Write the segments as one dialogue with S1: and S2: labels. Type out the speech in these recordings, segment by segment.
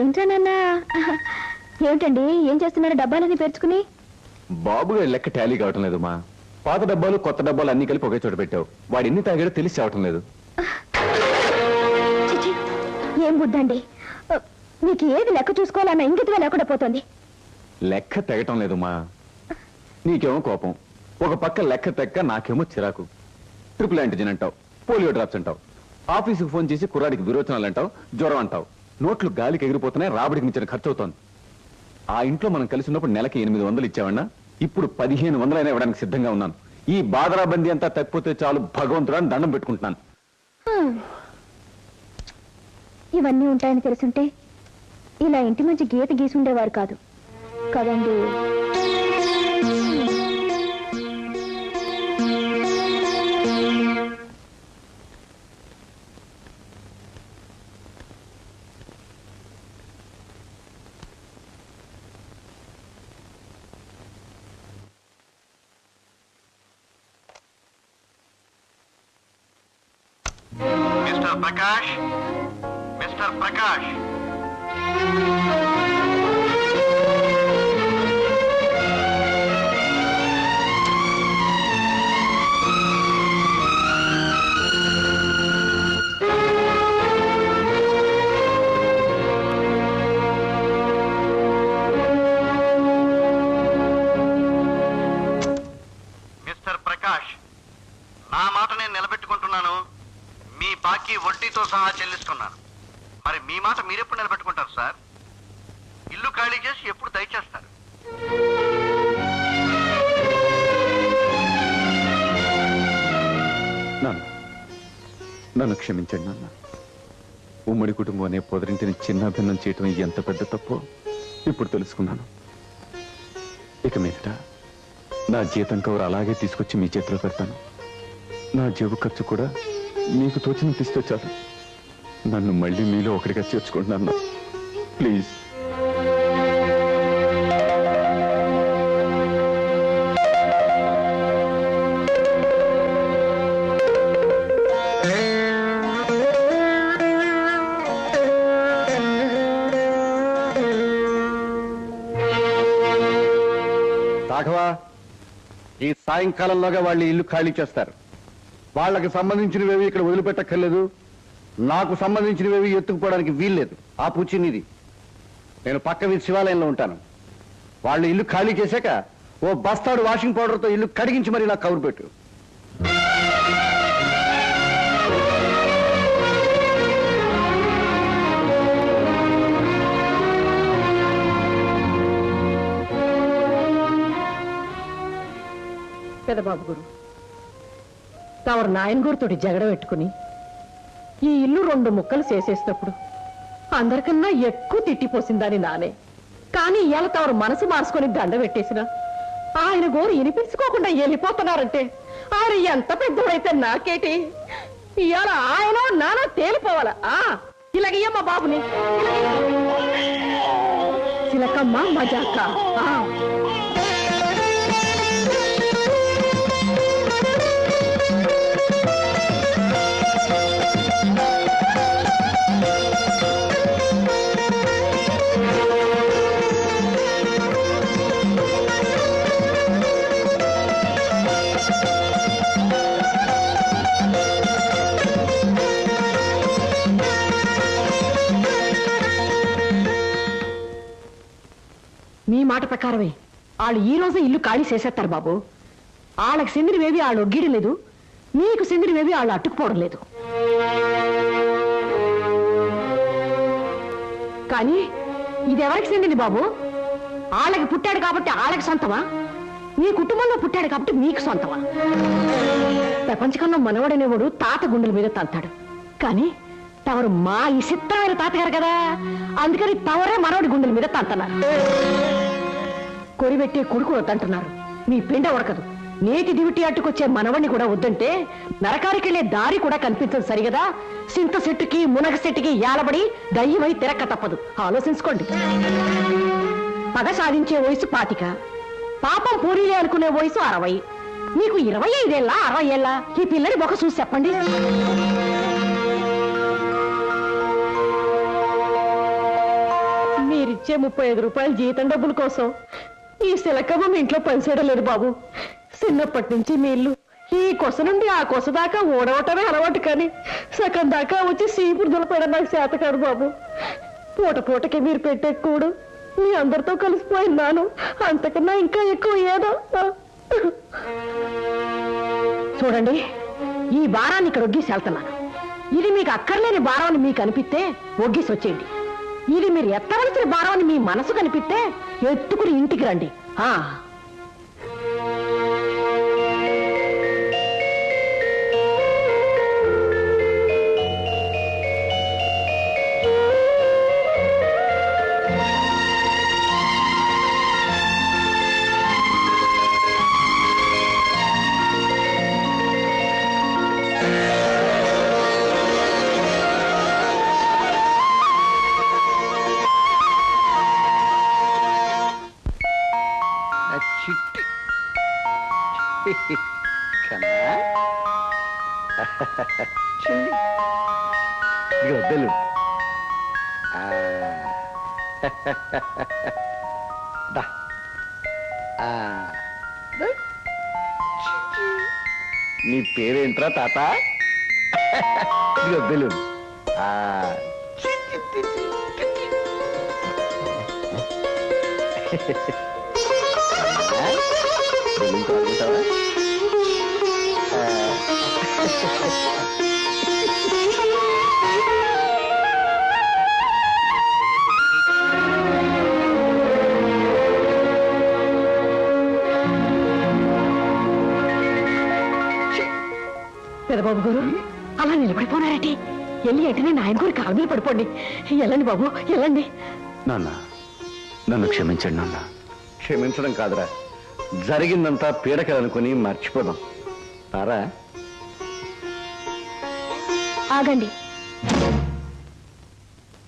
S1: ఏంట్రా నాన్న? ఏమిటండి, ఏం చేస్తున్నారు? డబ్బాలన్నీ పేర్చుకుని.
S2: బాబుగా లెక్క టాలీ కావటం లేదు మా. పాత డబ్బాలు కొత్త డబ్బాలు అన్ని కలిపి ఒకే చోట పెట్టావు. వాడు ఎన్ని తాగాడో తెలిసి రావటం లేదు.
S1: ఏం బుద్ధండి, నీకు ఏది లెక్క చూసుకోవాలన్న ఇంగితమే లేకుండా పోతుంది.
S2: లెక్క తెగటం లేదు మా. నీకేమో కోపం, ఒక పక్క లెక్క తెక్క, నాకేమో చిరాకు. ట్రిపుల్ యాంటిజన్ అంటావు, పోలియో డ్రాప్స్ అంటావు, ఆఫీసుకు ఫోన్ చేసి కుర్రాడికి విరోచనాలు అంటావు, జ్వరం అంటావు. నోట్లు గాలికి ఎగిరిపోతున్నాయి, రాబడికి మించిన ఖర్చు అవుతోంది. ఆ ఇంట్లో మనం కలిసి ఉన్నప్పుడు నెలకి 800 ఇచ్చావన్నా, ఇప్పుడు 1500 అయినా ఇవ్వడానికి సిద్ధంగా ఉన్నాను. ఈ బాదరాబందీ అంతా తప్పిపోతే చాలు భగవంతుడాన్ని దండం పెట్టుకుంటున్నాను.
S1: ఇవన్నీ ఉంటాయని తెలుసుంటే ఇలా ఇంటి మంచి గీత గీసుండేవారు కాదు కదండి.
S3: Mister Prakash, mister Prakash, mister Prakash, నా మాట నేను నిలబెట్టుకుంటున్నాను. మీ బాకీ వడ్డీతో సహా చెల్లిస్తున్నాను. మరి మీ మాట మీరెప్పుడు నిలబెట్టుకుంటారు సార్? ఇల్లు ఖాళీ చేసి ఎప్పుడు దయచేస్తారు?
S2: నన్ను క్షమించండి నాన్న. ఉమ్మడి కుటుంబం అనే పొదరింటిని చిన్న భిన్నం చేయటం ఎంత పెద్ద తప్పో ఇప్పుడు తెలుసుకున్నాను. ఇక మీదట నా జీతం కవర్ అలాగే తీసుకొచ్చి మీ చేతిలో పెడతాను. నా జేబు ఖర్చు కూడా మీకు తోచినంత ఇస్తే చాలు. నన్ను మళ్ళీ మీలో ఒకటిగా చేర్చుకోండి నాన్న, ప్లీజ్.
S3: రాఘవా, ఈ సాయంకాలంలోగా వాళ్ళు ఇల్లు ఖాళీ చేస్తారు. వాళ్ళకి సంబంధించినవేవి ఇక్కడ వదిలిపెట్టక్కర్లేదు, నాకు సంబంధించినవేవి ఎత్తుకుపోవడానికి వీల్లేదు. ఆ పూచి నీది. నేను పక్క వీధి శివాలయంలో ఉంటాను. వాళ్ళు ఇల్లు ఖాళీ చేశాక ఓ బస్తాడు వాషింగ్ పౌడర్తో ఇల్లు కడిగించి మరీ నాకు కబురు పెట్టు.
S4: పెదబాబు గురు, తమరు నాయనగూరుతోటి జగడ పెట్టుకుని ఈ ఇల్లు 2 ముక్కలు చేసేసినప్పుడు అందరికన్నా ఎక్కువ తిట్టిపోసిందని నానే. కానీ ఇవాళ తమరు మనసు మార్చుకొని దండ పెట్టేసిన ఆయన గోరు వినిపించుకోకుండా వెళ్ళిపోతున్నారంటే ఆయన ఎంత పెద్దోడైతే నాకేటి? ఇవాళ ఆయన నానా తేలిపోవాలా? ఇలాగయ్యమ్మ బాబుని చిలకమ్మ మజాక. మీ మాట ప్రకారమే వాళ్ళు ఈ రోజు ఇల్లు ఖాళీ చేసేస్తారు బాబు. వాళ్ళకి చెందినవేవి వాళ్ళు ఒగ్గీయడం లేదు, మీకు చెందినవేవి వాళ్ళు అట్టుకుపోవడం లేదు. కానీ ఇది ఎవరికి చెందింది బాబు? వాళ్ళకి పుట్టాడు కాబట్టి వాళ్ళకి సొంతమా? మీ కుటుంబంలో పుట్టాడు కాబట్టి మీకు సొంతమా? ప్రపంచకంలో మనవడనేవాడు తాత గుండెల మీద తంతాడు. కానీ తవరు మా ఇసిత్తమైన తాతగారు కదా, అందుకని తవరే మనవడి గుండెల మీద తంతన్నారు. కొరిబెట్టే కొడుకు వద్దంటున్నారు. మీ పిండ ఉడకదు. నేటి దివిటి అట్టుకొచ్చే మనవణ్ణి కూడా వద్దంటే నరకానికెళ్లే దారి కూడా కనిపించదు సరిగదా? సింత చెట్టుకి మునగ చెట్టుకి యాలబడి దయ్యమై తిరక్క తప్పదు. ఆలోచించుకోండి. పగ సాధించే వయసు 25, పాపం పూరీలే అనుకునే వయసు 60. మీకు 25 ఏళ్ళ 60 ఏళ్ళ? ఈ పిల్లని ఒక చూసి చెప్పండి. ఇచ్చే 35 రూపాయల జీతం డబ్బుల కోసం ఈ శిలకమ్మ మీ ఇంట్లో పనిచేయడం లేదు బాబు. చిన్నప్పటి నుంచి మీ ఇల్లు ఈ కొస నుండి ఆ కొస దాకా ఓడవటమే అలవాటు, కానీ సగం దాకా వచ్చి సీపుడు దులపడం నాకు చేత కాదు బాబు. పూట పూటకి మీరు పెట్టే కూడు మీ అందరితో కలిసిపోయినాను, అంతకన్నా ఇంకా ఎక్కువ ఏదో. చూడండి, ఈ భారాన్ని ఇక్కడ ఒగ్గేసి వెళ్తున్నాను. ఇది మీకు అక్కర్లేని భారం అని మీకు అనిపిస్తే ఒగ్గేసి వచ్చేయండి. ఇది మీరు ఎత్తవలసిన భారం అని మీ మనసు కనిపిస్తే ఎత్తుకుని ఇంటికి రండి.
S3: చిట్టి ఇదిగో నీ పేరేంట్రా తాత? ఇదిగో బెలూన్. బెలూన్ తాగుతావా?
S4: పెదబాబు గారు అలా నిలబడిపోనారటి. వెళ్ళి వెంటనే నాయన గారు కాలు మీద పడిపోండి. వెళ్ళండి బాబు, వెళ్ళండి.
S2: నాన్న, నన్ను క్షమించండి నాన్న.
S3: క్షమించడం కాదురా, జరిగిందంతా పీడకలనుకుని మర్చిపోదాం. తారా,
S1: ఆగండి.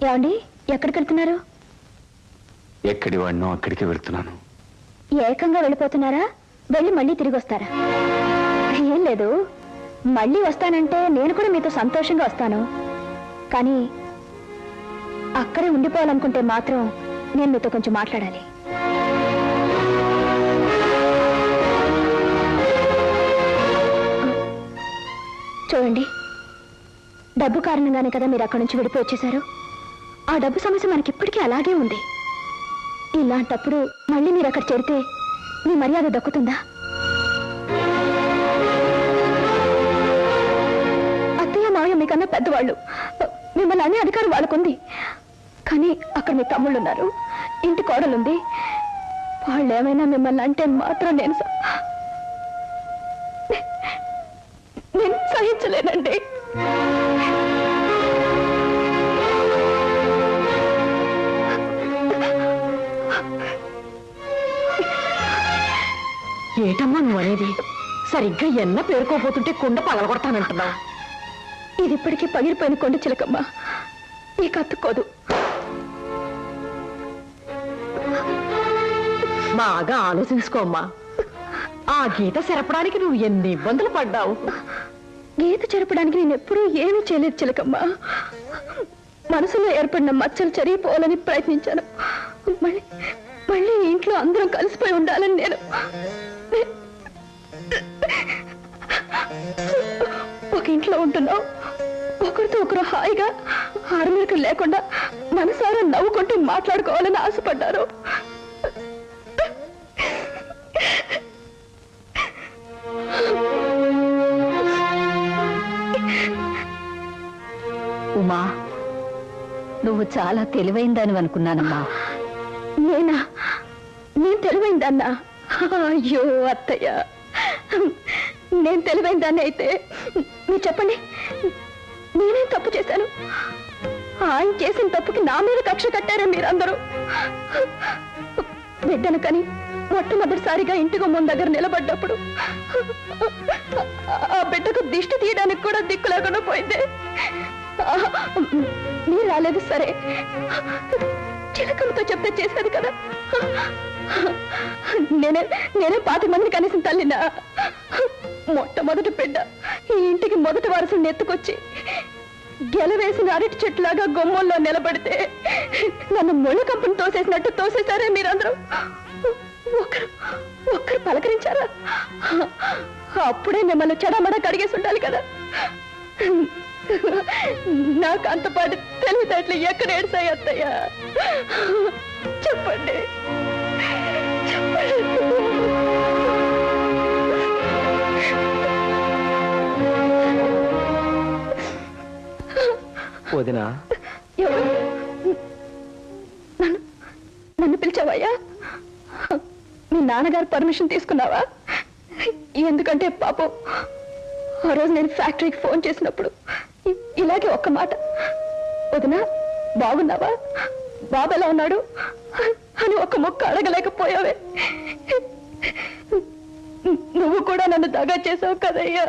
S1: ఏమండి, ఎక్కడికి వెళ్తున్నారు?
S2: ఎక్కడి వాడినో అక్కడికి వెళ్తున్నాను.
S1: ఏకంగా వెళ్ళిపోతున్నారా? వెళ్ళి మళ్ళీ తిరిగి వస్తారా? ఏం లేదు, మళ్ళీ వస్తానంటే నేను కూడా మీతో సంతోషంగా వస్తాను. కానీ అక్కడే ఉండిపోవాలనుకుంటే మాత్రం నేను మీతో కొంచెం మాట్లాడాలి. చూడండి, డబ్బు కారణంగానే కదా మీరు అక్కడి నుంచి వెళ్ళిపోయి వచ్చేశారు. ఆ డబ్బు సమస్య మనకిప్పటికీ అలాగే ఉంది. ఇలాంటప్పుడు మళ్ళీ మీరు అక్కడ చేరితే మీ మర్యాద దక్కుతుందా? అత్తయ్య మావయ్య మీకన్నా పెద్దవాళ్ళు, మిమ్మల్ని అనే అధికారం వాళ్ళకుంది. కానీ అక్కడ మీ తమ్ముళ్ళు ఉన్నారు, ఇంటి కోడలుంది. వాళ్ళు ఏమైనా మిమ్మల్ని అంటే మాత్రం నేను సహించలేనండి.
S4: ఏటమ్మా నువ్వు అనేది? సరిగ్గా ఎన్న పేరుకోపోతుంటే కుండ పగలగొడతానంటున్నావు.
S1: ఇది ఇప్పటికీ పగిలిపోయిన కొండ చిలకమ్మ, ఈ కత్తుకోదు.
S4: బాగా ఆలోచించుకోమ్మా. ఆ గీత చెరపడానికి నువ్వు ఎన్ని ఇబ్బందులు పడ్డావు.
S1: గీత చెరపడానికి నేను ఎప్పుడూ ఏమీ చేయలేదు చిలకమ్మ. మనసులో ఏర్పడిన మచ్చలు చెరిగిపోవాలని ప్రయత్నించాను. మళ్ళీ ఇంట్లో అందరం కలిసిపోయి ఉండాలని నేను ఒక ఇంట్లో ఉంటున్నాం. ఒకరితో ఒకరు హాయిగా ఆరుమిరకలు లేకుండా మనసారా నవ్వుకుంటూ మాట్లాడుకోవాలని ఆశపడ్డారు.
S5: ఉమా, నువ్వు చాలా తెలివైందని అనుకున్నానమ్మా.
S1: నేను తెలివైందన్నా? అయ్యో అత్తయ్య, నేను తెలివైందాన్ని అయితే మీరు చెప్పండి, నేనేం తప్పు చేశాను? ఆయన చేసిన తప్పుకి నా మీద కక్ష కట్టారా మీరందరూ? బిడ్డను కని మొట్టమొదటిసారిగా ఇంటి గుమ్మం దగ్గర నిలబడ్డప్పుడు ఆ బిడ్డకు దిష్టి తీయడానికి కూడా దిక్కు లేకుండా పోయింది. మీరు రాలేదు సరే, చిలకలతో చెప్తే చేసేది కదా. నేనే 5 మందిని కనీసం తల్లినా. మొట్టమొదటి బిడ్డ ఈ ఇంటికి మొదటి వారసుని ఎత్తుకొచ్చి గెలవేసిన అరటి చెట్లాగా గుమ్మంలో నిలబడితే నన్ను ముళ్ళ కంపని తోసేసినట్టు తోసేశారే మీరందరూ. ఒక్కరు పలకరించారా? అప్పుడే మిమ్మల్ని చెడమడ కడిగేసి ఉండాలి కదా. నాకు అంతపాటు తెలివితేటలు ఎక్కడ ఏడ్చాయి అత్తయ్య? చెప్పండి చెప్పండి.
S6: వదినా,
S1: ఎవరు? నన్ను పిలిచావయ్యా? మీ నాన్నగారు పర్మిషన్ తీసుకున్నావా? ఎందుకంటే పాపం ఆ రోజు నేను ఫ్యాక్టరీకి ఫోన్ చేసినప్పుడు ఇలాగే ఒక్క మాట, వదినా బాగున్నావా, బాబు ఎలా ఉన్నాడు అని ఒక్క మొక్క అడగలేకపోయావే. నువ్వు కూడా నన్ను దగా చేసావు కదయ్యా.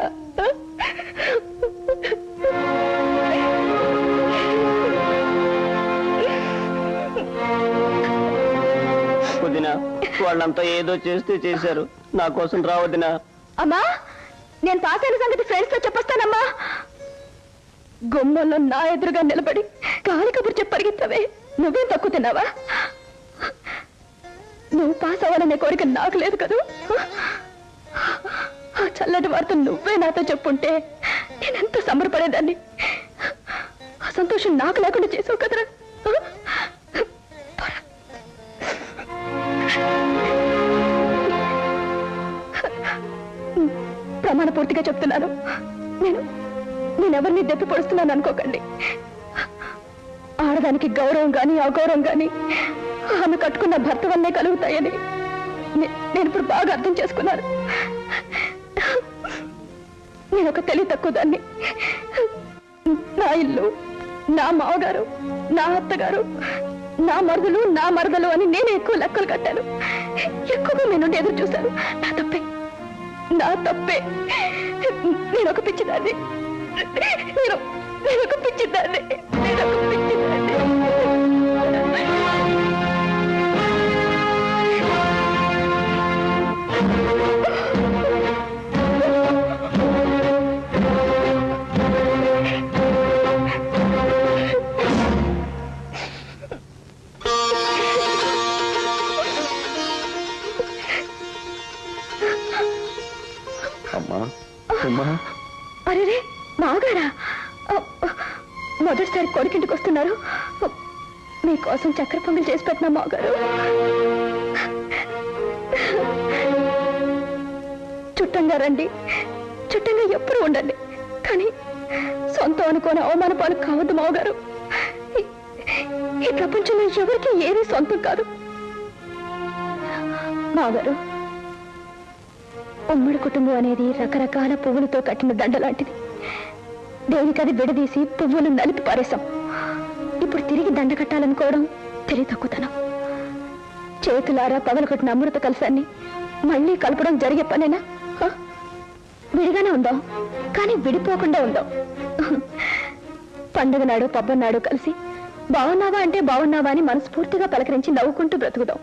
S6: వదినా, వాళ్ళంతా ఏదో చేస్తే చేశారు, నా కోసం రావద్దినా.
S1: అమ్మా, నేను పాస్ అయిన సంగతి ఫ్రెండ్స్ తో చెప్పొస్తానమ్మా. గుమ్మంలో నా ఎదురుగా నిలబడి కాలి కబురు చెప్పి పరిగెత్తవే, నువ్వేం తక్కువ తిన్నావా? నువ్వు పాస్ అవ్వాలనే కోరిక నాకు లేదు కదూ. ఆ చల్లటి వార్త నువ్వే నాతో చెప్పుంటే నేనెంత సంబరపడేదాన్ని. ఆ సంతోషం నాకు లేకుండా చేసావు కదరా. ప్రమాణ పూర్తిగా చెప్తున్నాను, నేనెవరిని దెప్పి పొడుస్తున్నాను అనుకోకండి. ఆడదానికి గౌరవం గాని అగౌరవం గాని ఆమె కట్టుకున్న భర్త వల్లే కలుగుతాయని నేను ఇప్పుడు బాగా అర్థం చేసుకున్నాను. నేను ఒక తెలివి తక్కువ దాన్ని. నా ఇల్లు, నా మావగారు, నా అత్తగారు, నా మరుదులు, నా మరదలు అని నేను ఎక్కువ లెక్కలు కట్టాను. ఎక్కువగా నేను ఎదురు చూశాను. నా తప్పే, నా తప్పే. నేను ఒక పిచ్చిదాన్ని, నేను ఒక పిచ్చిదాన్ని, నేను ఒక పిచ్చిదాన్ని. అరే మాగారా, మొదటిసారి కొడుకింటికి వస్తున్నారు. మీకోసం చక్కెర పొంగల్ చేసి పెట్టినా మాగారు. చుట్టంగా రండి, చుట్టంగా ఎప్పుడు ఉండండి, కానీ సొంతం అనుకోని అవమాన పాలు కావద్దు మావగారు. ఈ ప్రపంచంలో ఎవరికి ఏది సొంతం కాదు మావగారు. ఉమ్మడి కుటుంబం అనేది రకరకాల పువ్వులతో కట్టిన దండ లాంటిది. దేనికది విడదీసి పువ్వులు నలిపి పారేశాం. ఇప్పుడు తిరిగి దండ కట్టాలనుకోవడం తెలివి తక్కువతనం. చేతులారా పగలగొట్టిన అమృత కలశాన్ని మళ్ళీ కలపడం జరిగే పనేనా? విడిగానే ఉందాం, కానీ విడిపోకుండా ఉందాం. పండుగ నాడు పబ్బం నాడు కలిసి బాగున్నావా అంటే బాగున్నావా అని మనస్ఫూర్తిగా పలకరించి నవ్వుకుంటూ బ్రతుకుదాం.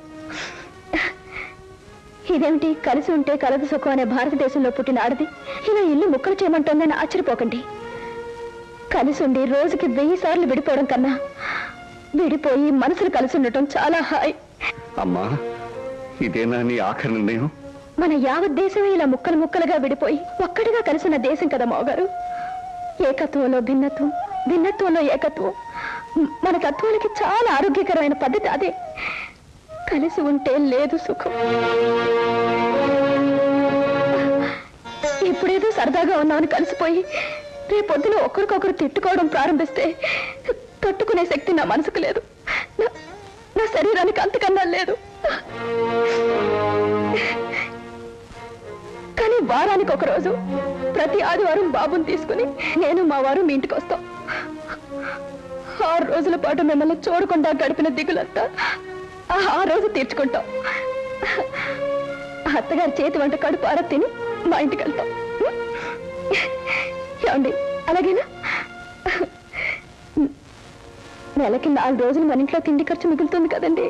S1: ఇదేమిటి కలిసి ఉంటే కలదు సుఖం అనే భారతదేశంలో పుట్టిన ఆడది ఇలా ఇల్లు ముక్కలు చేయమంటోందని ఆశ్చర్యపోకండి. కలిసి ఉండి రోజుకి 1000 సార్లు విడిపోవడం కన్నా విడిపోయి మనసులు కలిసి ఉండటం చాలా హాయ్.
S3: అమ్మా, ఇదేనా నీ ఆఖరి నిర్ణయం?
S1: మన యావత్ దేశమే ఇలా ముక్కలు ముక్కలుగా విడిపోయి ఒక్కడిగా కలిసిన దేశం కదా మావగారు. ఏకత్వంలో భిన్నత్వం, భిన్నత్వంలో ఏకత్వం మన తత్వానికి చాలా ఆరోగ్యకరమైన పద్ధతి అదే. కలిసి ఉంటే లేదు సుఖం. ఇప్పుడేదో సరదాగా ఉన్నామని కలిసిపోయి రేపొద్దున ఒకరికొకరు తిట్టుకోవడం ప్రారంభిస్తే తట్టుకునే శక్తి నా మనసుకు లేదు, నా శరీరానికి అంతకన్నా లేదు. కానీ వారానికి ఒక రోజు ప్రతి ఆదివారం బాబుని తీసుకుని నేను మా వారు మీ ఇంటికి వస్తాం. 6 రోజుల పాటు మిమ్మల్ని చూడకుండా గడిపిన దిగులంతా ఆ రోజు తీర్చుకుంటాం. అత్తగారి చేతి వంట కడుపారా తిని మా ఇంటికి వెళ్తాం. ఏమండి, అలాగేనా? నెలకి 4 రోజులు మన ఇంట్లో తిండి ఖర్చు మిగులుతుంది కదండి.